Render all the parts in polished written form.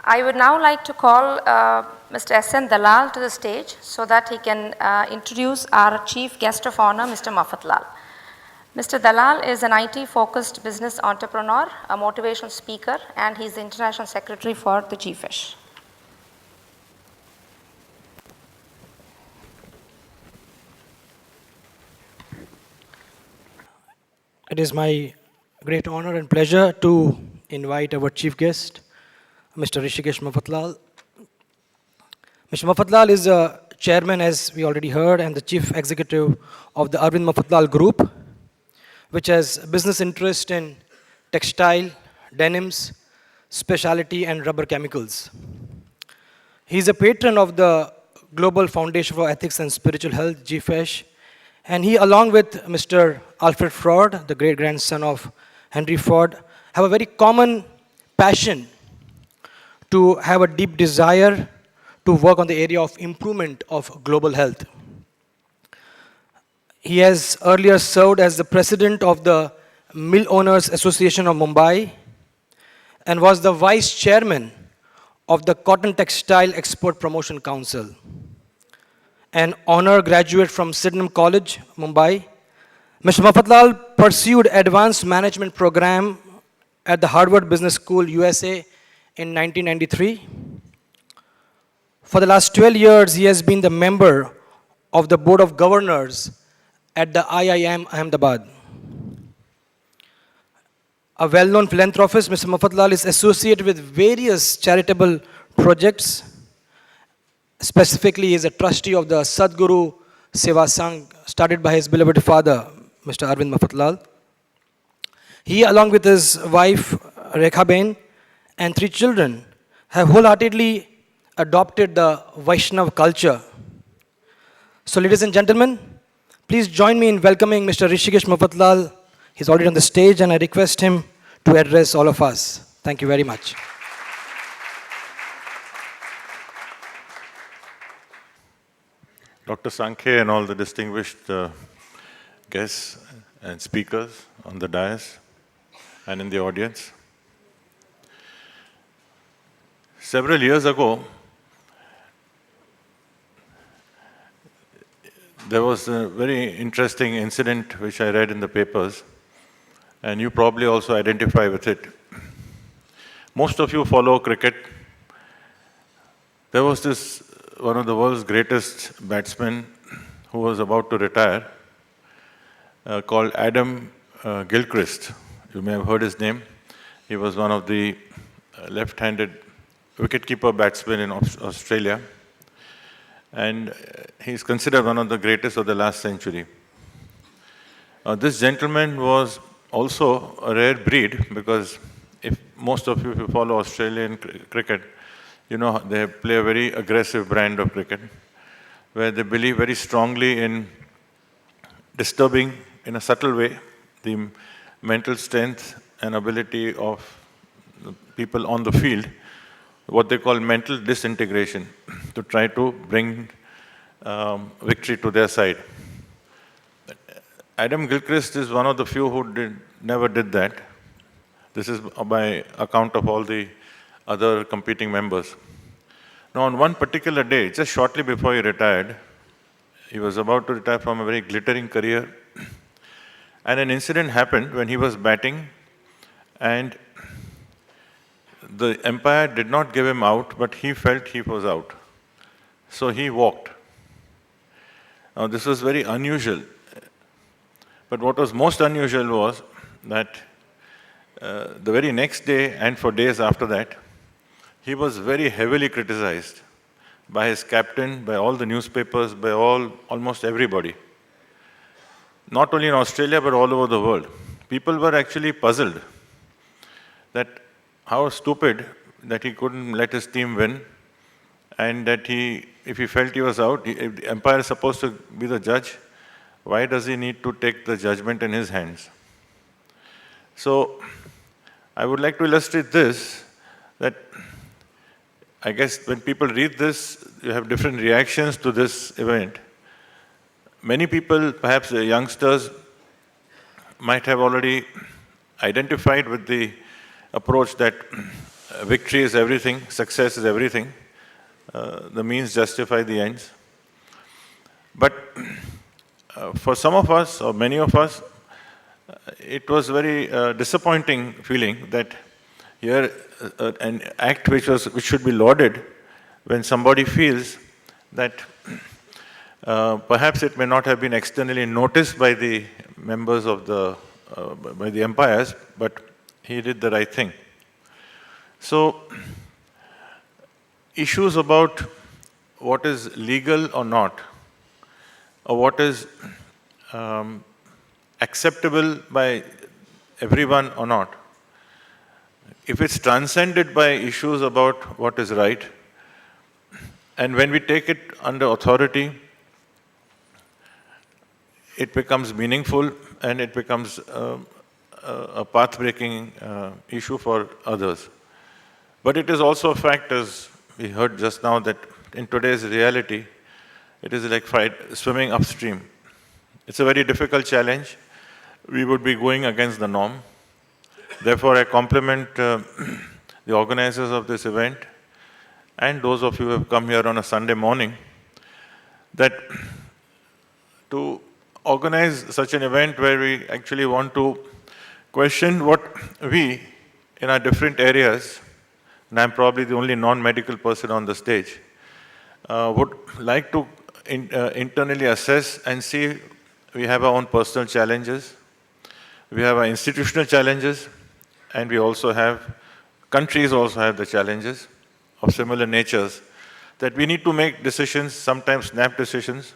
I would now like to call Mr. S.N. Dalal to the stage so that he can introduce our Chief Guest of Honor, Mr. Mafat Lal. Mr. Dalal is an IT-focused business entrepreneur, a motivational speaker, and he's the International Secretary for the GFISH. It is my great honor and pleasure to invite our chief guest, Mr. Hrishikesh Mafat Lal. Mr. Mafat Lal is a chairman, as we already heard, and the chief executive of the Arvind Mafat Lal Group, which has business interest in textile, denims, specialty, and rubber chemicals. He is a patron of the Global Foundation for Ethics and Spiritual Health, GFESH, and he, along with Mr. Alfred Ford, the great-grandson of Henry Ford, have a very common passion to have a deep desire to work on the area of improvement of global health. He has earlier served as the president of the Mill Owners Association of Mumbai and was the vice chairman of the Cotton Textile Export Promotion Council. An honor graduate from Sydenham College, Mumbai, Mr. Mafat Lal pursued advanced management program at the Harvard Business School, USA in 1993. For the last 12 years, he has been the member of the Board of Governors at the IIM Ahmedabad. A well-known philanthropist, Mr. Mafat Lal is associated with various charitable projects. Specifically, he is a trustee of the Sadhguru Seva Sangh, started by his beloved father, Mr. Arvind Mafat Lal. He, along with his wife, Rekha Ben, and 3 children, have wholeheartedly adopted the Vaishnav culture. So, ladies and gentlemen, please join me in welcoming Mr. Hrishikesh Mafat Lal. He's already on the stage, and I request him to address all of us. Thank you very much. Dr. Sankhe and all the distinguished guests and speakers on the dais and in the audience. Several years ago, there was a very interesting incident which I read in the papers, and you probably also identify with it. Most of you follow cricket. There was this one of the world's greatest batsmen who was about to retire, called Adam Gilchrist. You may have heard his name. He was one of the left-handed wicketkeeper batsmen in Australia, and he's considered one of the greatest of the last century. This gentleman was also a rare breed, because if most of you, if you follow Australian cricket, you know they play a very aggressive brand of cricket, where they believe very strongly in disturbing, in a subtle way, the mental strength and ability of the people on the field, what they call mental disintegration, to try to bring victory to their side. Adam Gilchrist is one of the few who never did that. This is by account of all the other competing members. Now, on one particular day, just shortly before he retired, he was about to retire from a very glittering career, and an incident happened when he was batting, and the umpire did not give him out, but he felt he was out. So he walked. Now, this was very unusual. But what was most unusual was that the very next day and for days after that, he was very heavily criticized by his captain, by all the newspapers, by almost everybody. Not only in Australia, but all over the world. People were actually puzzled that how stupid that he couldn't let his team win, and that if he felt he was out, if the umpire is supposed to be the judge, why does he need to take the judgment in his hands? So, I would like to illustrate this, that I guess when people read this, you have different reactions to this event. Many people, perhaps the youngsters, might have already identified with the approach that victory is everything, success is everything. The means justify the ends. But for some of us, or many of us, it was very disappointing feeling that here an act which should be lauded, when somebody feels that perhaps it may not have been externally noticed by the members of by the umpires, but he did the right thing. So, issues about what is legal or not, or what is acceptable by everyone or not, if it's transcended by issues about what is right, and when we take it under authority, it becomes meaningful and it becomes a path-breaking issue for others. But it is also a fact, as we heard just now, that in today's reality, it is like swimming upstream. It's a very difficult challenge. We would be going against the norm. Therefore, I compliment the organizers of this event and those of you who have come here on a Sunday morning, that to organize such an event where we actually want to question what we, in our different areas, and I'm probably the only non-medical person on the stage, would like to internally assess and see. We have our own personal challenges, we have our institutional challenges, and we also have, countries also have the challenges of similar natures, that we need to make decisions, sometimes snap decisions.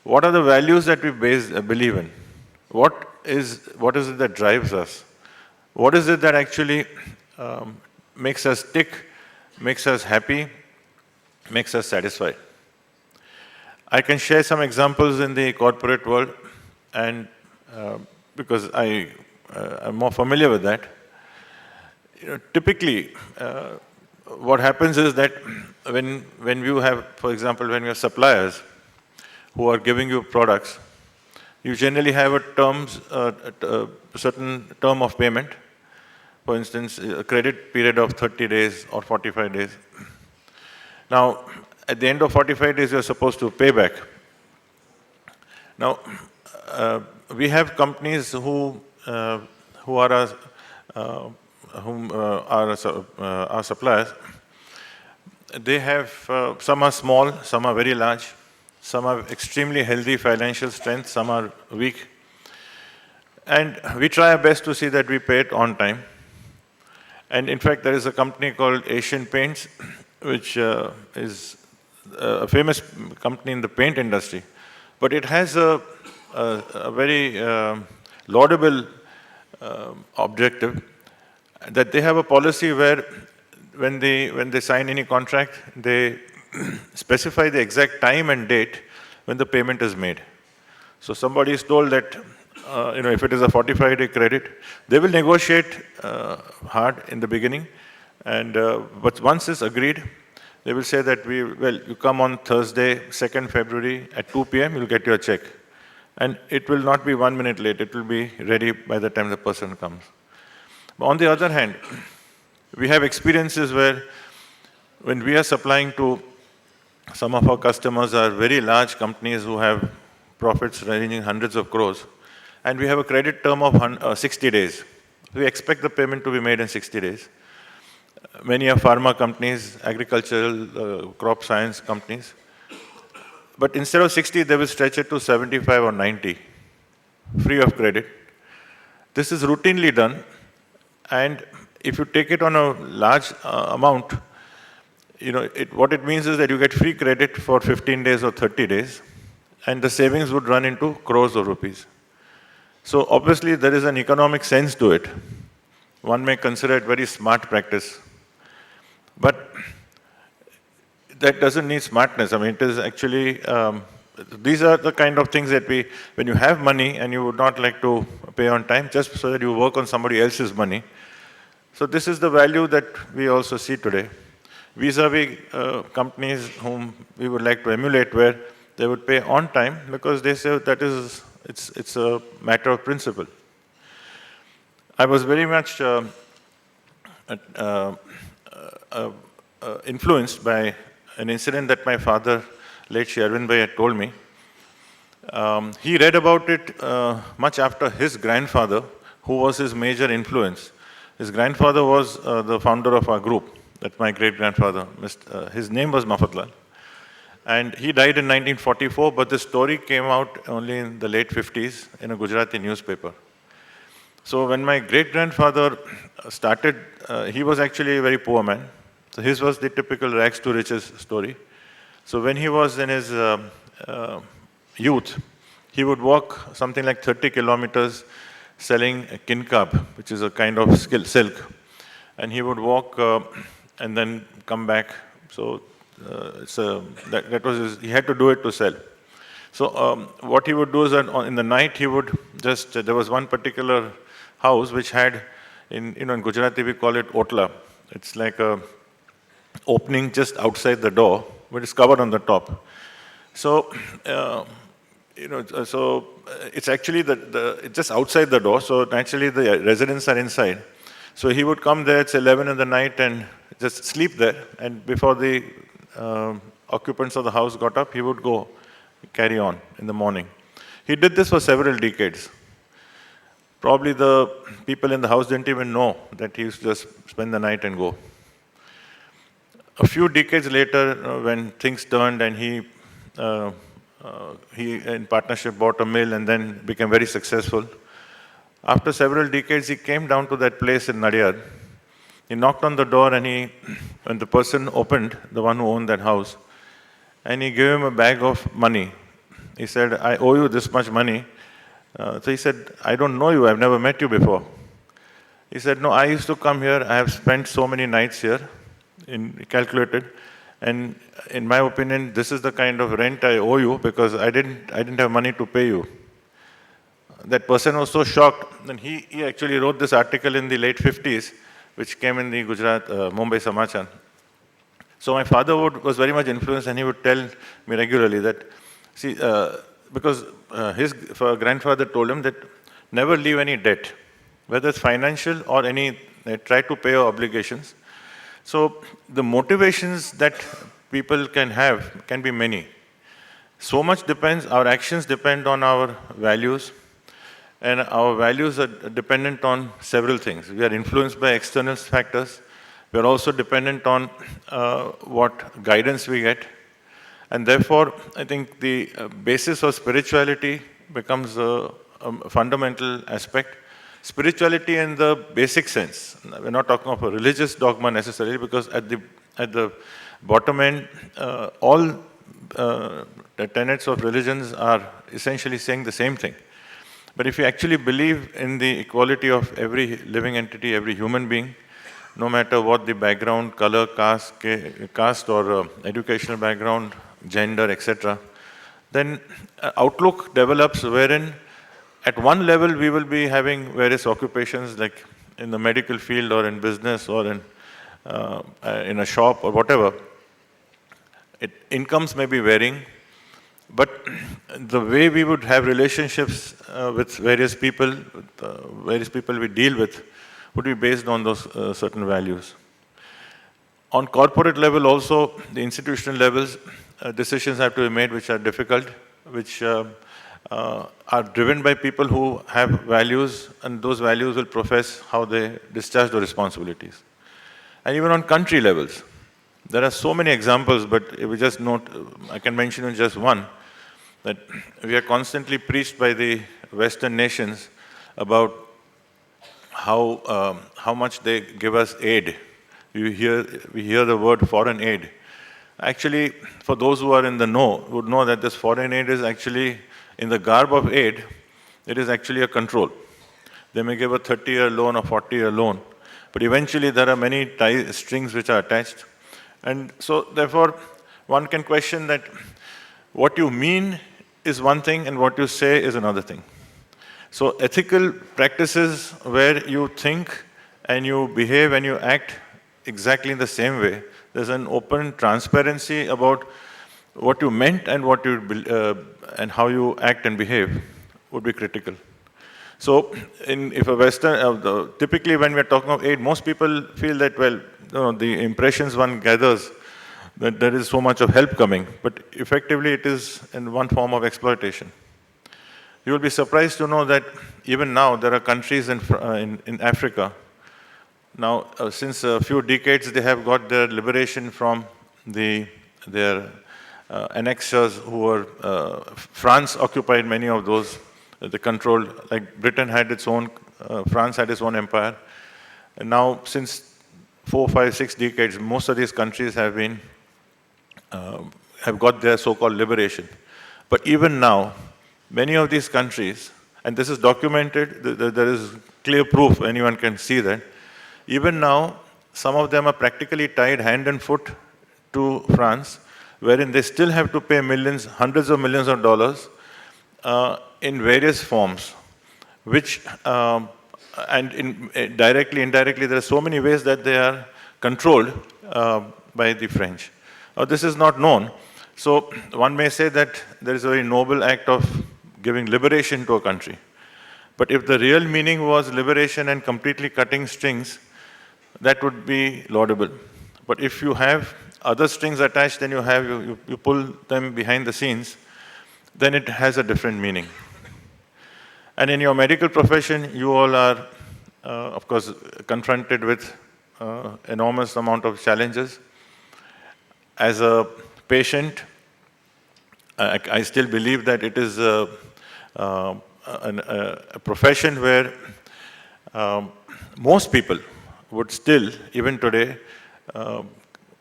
What are the values that we believe in? What is it that drives us? What is it that actually makes us tick, makes us happy, makes us satisfied? I can share some examples in the corporate world, and because I'm more familiar with that. Typically, what happens is that when you have, for example, when you have suppliers who are giving you products, you generally have a certain term of payment. For instance, a credit period of 30 days or 45 days. Now, at the end of 45 days, you're supposed to pay back. Now, we have companies who are our suppliers. They have, some are small, some are very large, some have extremely healthy financial strength, some are weak. And we try our best to see that we pay it on time. And in fact, there is a company called Asian Paints, which is a famous company in the paint industry. But it has a very laudable objective, that they have a policy where when they sign any contract, they specify the exact time and date when the payment is made. So somebody is told that, if it is a 45-day credit, they will negotiate hard in the beginning, but once it's agreed, they will say that you come on Thursday, 2nd February at 2 p.m., you'll get your check. And it will not be 1 minute late, it will be ready by the time the person comes. But on the other hand, we have experiences where when we are supplying to some of our customers are very large companies who have profits ranging hundreds of crores, and we have a credit term of 60 days. We expect the payment to be made in 60 days. Many are pharma companies, agricultural, crop science companies. But instead of 60, they will stretch it to 75 or 90, free of credit. This is routinely done, and if you take it on a large amount, what it means is that you get free credit for 15 days or 30 days, and the savings would run into crores of rupees. So obviously there is an economic sense to it. One may consider it very smart practice. But that doesn't need smartness. I mean, it is actually, these are the kind of things that when you have money and you would not like to pay on time, just so that you work on somebody else's money. So this is the value that we also see today. Vis-a-vis companies whom we would like to emulate, where they would pay on time because they say that it's a matter of principle. I was very much influenced by an incident that my father, late Shri Arvind Bhai, had told me. He read about it much after his grandfather, who was his major influence. His grandfather was the founder of our group, that's my great-grandfather. His name was Mafatlal. And he died in 1944, but the story came out only in the late 50s in a Gujarati newspaper. So when my great-grandfather started, he was actually a very poor man. So his was the typical rags to riches story. So when he was in his youth, he would walk something like 30 kilometers selling kinkab, which is a kind of silk. And he would walk and then come back. So that was he had to do it to sell. So what he would do is that in the night he would just, there was one particular house which had, in Gujarati we call it otla. It's like a opening just outside the door, but it's covered on the top. So, so it's actually it's just outside the door, so naturally the residents are inside. So he would come there, it's 11 in the night, and just sleep there, and before the occupants of the house got up, he would go carry on in the morning. He did this for several decades. Probably the people in the house didn't even know that he used to just spend the night and go. A few decades later, when things turned and he in partnership bought a mill and then became very successful. After several decades, he came down to that place in Nadiyad. He knocked on the door and when the person opened, the one who owned that house, and he gave him a bag of money. He said, I owe you this much money. So he said, I don't know you, I've never met you before. He said, no, I used to come here, I have spent so many nights here, calculated, and in my opinion, this is the kind of rent I owe you because I didn't have money to pay you. That person was so shocked, and he actually wrote this article in the late 50s, which came in the Gujarat, Mumbai Samachar. So my father was very much influenced, and he would tell me regularly that, see, because his grandfather told him that never leave any debt, whether it's financial or try to pay your obligations. So the motivations that people can have can be many. So much depends, our actions depend on our values, and our values are dependent on several things. We are influenced by external factors. We are also dependent on what guidance we get. And therefore, I think the basis of spirituality becomes a fundamental aspect. Spirituality in the basic sense. We're not talking of a religious dogma necessarily, because at the bottom end, all the tenets of religions are essentially saying the same thing. But if you actually believe in the equality of every living entity, every human being, no matter what the background, color, caste or educational background, gender, etc., then outlook develops wherein at one level we will be having various occupations like in the medical field or in business or in a shop or whatever. Incomes may be varying, but the way we would have relationships with various people we deal with would be based on those certain values. On corporate level also, the institutional levels, decisions have to be made which are difficult, which are driven by people who have values, and those values will profess how they discharge their responsibilities. And even on country levels, there are so many examples, but if we just note, I can mention just one, that we are constantly preached by the Western nations about how much they give us aid. We hear the word foreign aid. Actually, for those who are in the know, would know that this foreign aid is actually, in the garb of aid, it is actually a control. They may give a 30-year loan or 40-year loan, but eventually there are many strings which are attached. And so, therefore, one can question that what you mean is one thing and what you say is another thing. So, ethical practices where you think and you behave and you act exactly in the same way, there's an open transparency about what you meant and what you and how you act and behave would be critical. So, if a Western, typically when we're talking of aid, most people feel that, well, the impressions one gathers that there is so much of help coming, but effectively it is in one form of exploitation. You will be surprised to know that even now there are countries in Africa. Now, since a few decades, they have got their liberation from their annexers who were, France occupied many of those, they controlled, like Britain had its own, France had its own empire. And now, since 4, 5, 6 decades, most of these countries have got their so-called liberation. But even now, many of these countries, and this is documented, there is clear proof, anyone can see that, even now, some of them are practically tied hand and foot to France, wherein they still have to pay millions, hundreds of millions of dollars in various forms, which, directly, indirectly, there are so many ways that they are controlled by the French. This is not known. So one may say that there is a very noble act of giving liberation to a country. But if the real meaning was liberation and completely cutting strings, that would be laudable. But if you have other strings attached, then you pull them behind the scenes, then it has a different meaning. And in your medical profession, you all are, of course, confronted with enormous amount of challenges. As a patient, I still believe that it is a profession where most people would still, even today,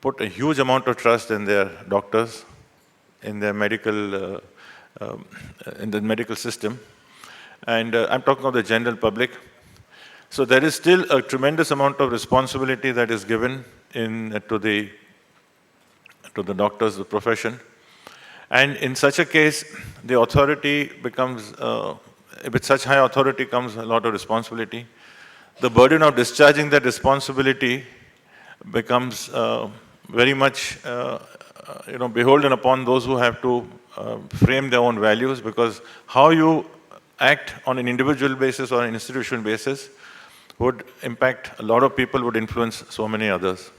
put a huge amount of trust in their doctors, in their medical, in the medical system. And I'm talking of the general public. So there is still a tremendous amount of responsibility that is given to the doctors, the profession. And in such a case, the authority becomes, with such high authority comes a lot of responsibility. The burden of discharging that responsibility becomes very much, beholden upon those who have to frame their own values, because how you act on an individual basis or an institutional basis would impact a lot of people, would influence so many others.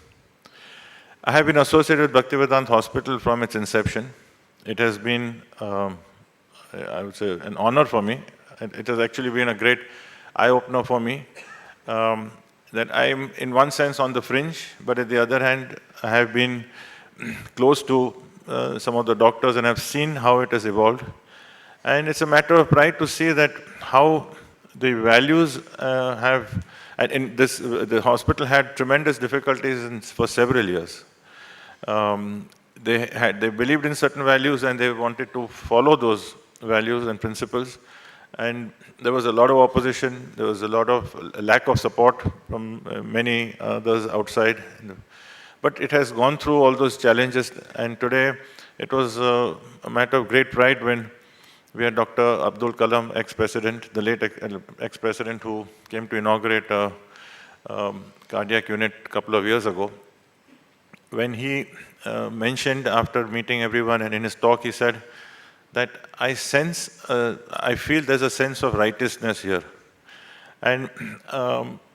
I have been associated with Bhaktivedanta Hospital from its inception. It has been, I would say, an honor for me. It has actually been a great eye-opener for me, that I'm in one sense on the fringe, but at the other hand, I have been close to some of the doctors and have seen how it has evolved. And it's a matter of pride to see that how the values have, and in this, the hospital had tremendous difficulties for several years. They believed in certain values and they wanted to follow those values and principles. And there was a lot of opposition, there was a lot of lack of support from many others outside. But it has gone through all those challenges, and today it was a matter of great pride when we had Dr. Abdul Kalam, ex-president, the late ex-president, who came to inaugurate a cardiac unit a couple of years ago. When he mentioned after meeting everyone, and in his talk he said that I feel there's a sense of righteousness here. And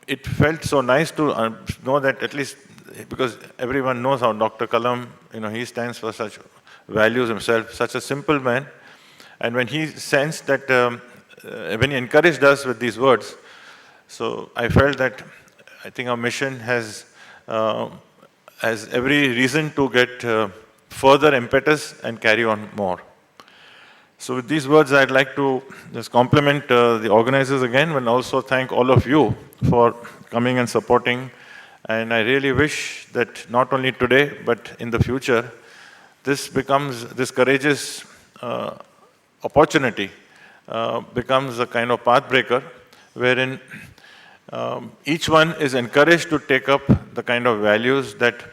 it felt so nice to know that, at least because everyone knows how Dr. Kalam, he stands for such values himself, such a simple man. And when he sensed that, when he encouraged us with these words, so I felt that I think our mission has every reason to get further impetus and carry on more. So with these words, I'd like to just compliment the organizers again, and also thank all of you for coming and supporting. And I really wish that not only today, but in the future, this courageous opportunity becomes a kind of pathbreaker, wherein each one is encouraged to take up the kind of values that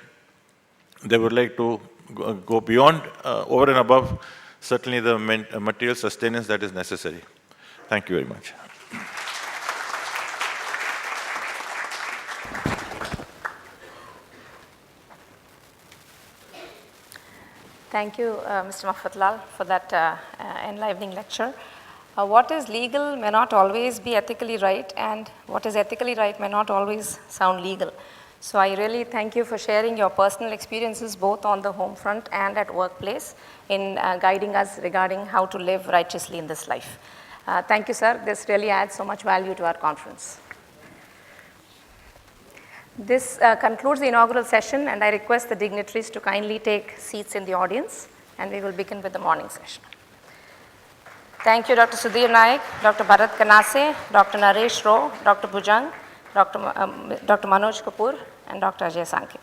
they would like to go beyond, over and above, certainly the material sustenance that is necessary. Thank you very much. Thank you, Mr. Mafatlal, for that enlivening lecture. What is legal may not always be ethically right, and what is ethically right may not always sound legal. So I really thank you for sharing your personal experiences both on the home front and at workplace in guiding us regarding how to live righteously in this life. Thank you, sir. This really adds so much value to our conference. This concludes the inaugural session, and I request the dignitaries to kindly take seats in the audience, and we will begin with the morning session. Thank you, Dr. Sudhir Naik, Dr. Bharat Kanase, Dr. Naresh Rao, Dr. Bhujang, Dr. Manoj Kapoor, and Dr. Ajay Sankhe.